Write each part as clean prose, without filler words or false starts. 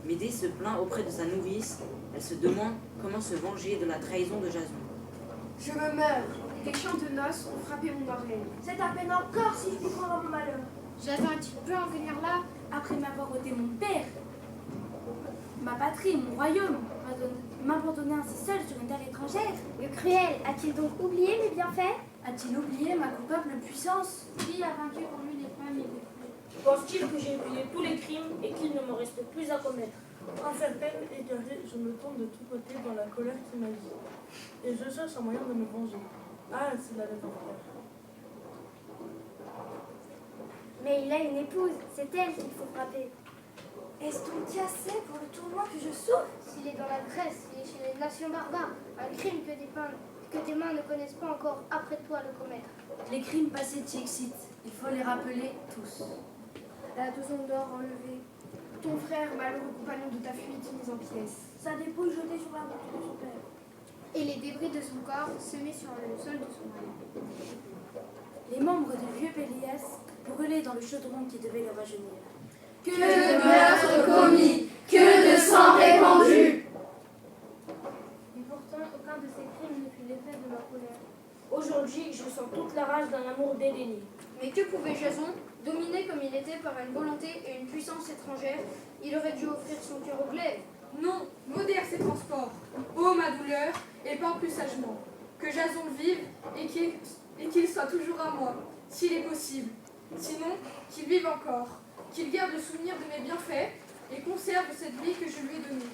Médée se plaint auprès de sa nourrice. Elle se demande comment se venger de la trahison de Jason. Je me meurs. Les chiens de noces ont frappé mon oreille. C'est à peine encore si je puis prendre mon malheur. Jason, tu peux en venir là après m'avoir ôté mon père, ma patrie, mon royaume, m'abandonner ainsi seul sur une terre étrangère. Le cruel a-t-il donc oublié mes bienfaits? A-t-il oublié ma coupable puissance? Qui a vaincu pour lui les femmes et les fous? Pense-t-il que j'ai oublié tous les crimes et qu'il ne me reste plus à commettre? Incertaine, égarée, je me tourne de tous côtés dans la colère qui m'agite. Et je cherche un moyen de me venger. Ah, s'il avait un frère. Mais il a une épouse, c'est elle qu'il faut frapper. Est-ce donc assez pour le tourment que je souffre? S'il est dans la Grèce, il est chez les nations barbares, un crime que tes mains ne connaissent pas encore après toi le commettre. Les crimes passés t'y excitent, il faut les rappeler tous. La toison d'or enlevée, ton frère, malheureux compagnon de ta fuite, mis en pièces. Sa dépouille jetée sur la route de son père. Et les débris de son corps semés sur le sol de son âme. Les membres du vieux Pélias brûlés dans le chaudron qui devait le rajeunir. Que de meurtres commis, que de sang répandu! Et pourtant, aucun de ces crimes ne fut l'effet de ma colère. Aujourd'hui, je sens toute la rage d'un amour dédaigné. Mais que pouvait Jason, dominé comme il était par une volonté et une puissance étrangère, il aurait dû offrir son cœur au glaive. Non, modère ses transports. Ô ma douleur, et parle plus sagement. Que Jason vive et qu'il soit toujours à moi, s'il est possible. Sinon, qu'il vive encore, qu'il garde le souvenir de mes bienfaits et conserve cette vie que je lui ai donnée.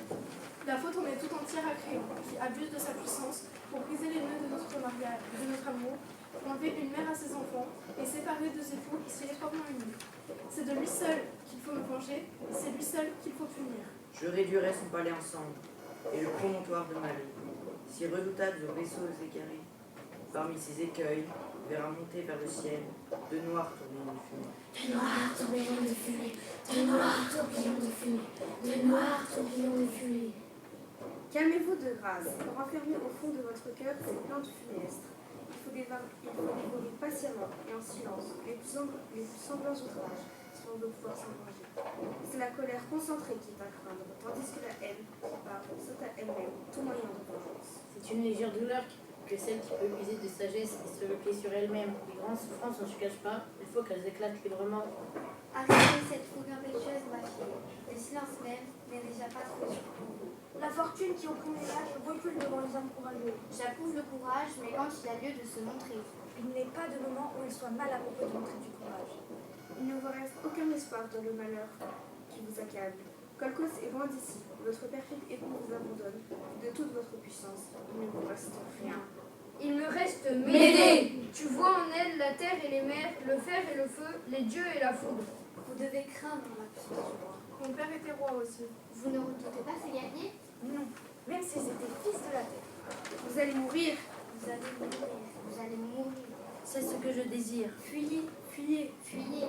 La faute en est tout entière à Créon, qui abuse de sa puissance pour briser les nœuds de notre mariage, de notre amour, enlever une mère à ses enfants et séparer deux époux qui seraient étroitement unis. C'est de lui seul qu'il faut me venger, et c'est lui seul qu'il faut punir. Je réduirai son palais ensemble, et le promontoire de Malais, si redoutables aux vaisseaux égarés. Parmi ces écueils, verra monter vers le ciel de noirs tourbillons de fumée. De noirs tourbillons de fumée, de noirs tourbillons de fumée, de noirs tourbillons de fumée. Calmez-vous de grâce, renfermez au fond de votre cœur ces plantes funestes. Il faut dévorer patiemment et en silence les plus sanglants outrages si on veut pouvoir s'en venger. C'est la colère concentrée qui est à craindre, tandis que la haine qui parle saute à elle-même tout moyen de vengeance. C'est une légère douleur que celle qui peut user de sagesse et se replier sur elle-même. Les grandes souffrances ne se cachent pas, il faut qu'elles éclatent librement. Arrêtez cette fougue impétueuse, ma fille. Le silence même n'est déjà pas trop surpris. La fortune qui opprime les lâches recule devant les hommes courageux. J'approuve le courage, mais quand il a lieu de se montrer. Il n'est pas de moment où il soit mal à propos de montrer du courage. Il ne vous reste aucun espoir dans le malheur qui vous accable. Colchos est loin d'ici. Votre perfide époux vous abandonne. De toute votre puissance, il ne vous reste rien. Il me reste Médée. Tu vois en elle la terre et les mers, le fer et le feu, les dieux et la foudre. Vous devez craindre la puissance du roi. Mon père était roi aussi. Vous ne redoutez pas ces guerriers? Non, même s'ils étaient fils de la terre. Vous allez mourir. Vous allez mourir. Vous allez mourir. C'est ce que je désire. Fuyez, fuyez. Fuyez.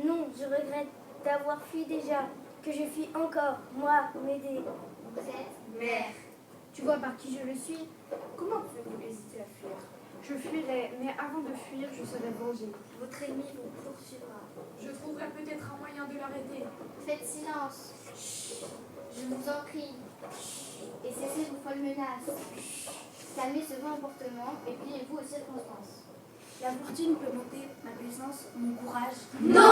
Non, je regrette d'avoir fui déjà, que je fuis encore, moi, Médée. Vous êtes mère. Tu vois par qui je le suis? Comment pouvez-vous hésiter à fuir? Je fuirai, mais avant de fuir, je serai vengée. Votre ennemi vous poursuivra. Je trouverai peut-être un moyen de l'arrêter. Faites silence. Chut. Je vous en prie. Chut. Et cessez vos folles menaces. Calmez ce vain emportement et pliez-vous aux circonstances. La fortune peut monter ma puissance, mon courage. Non!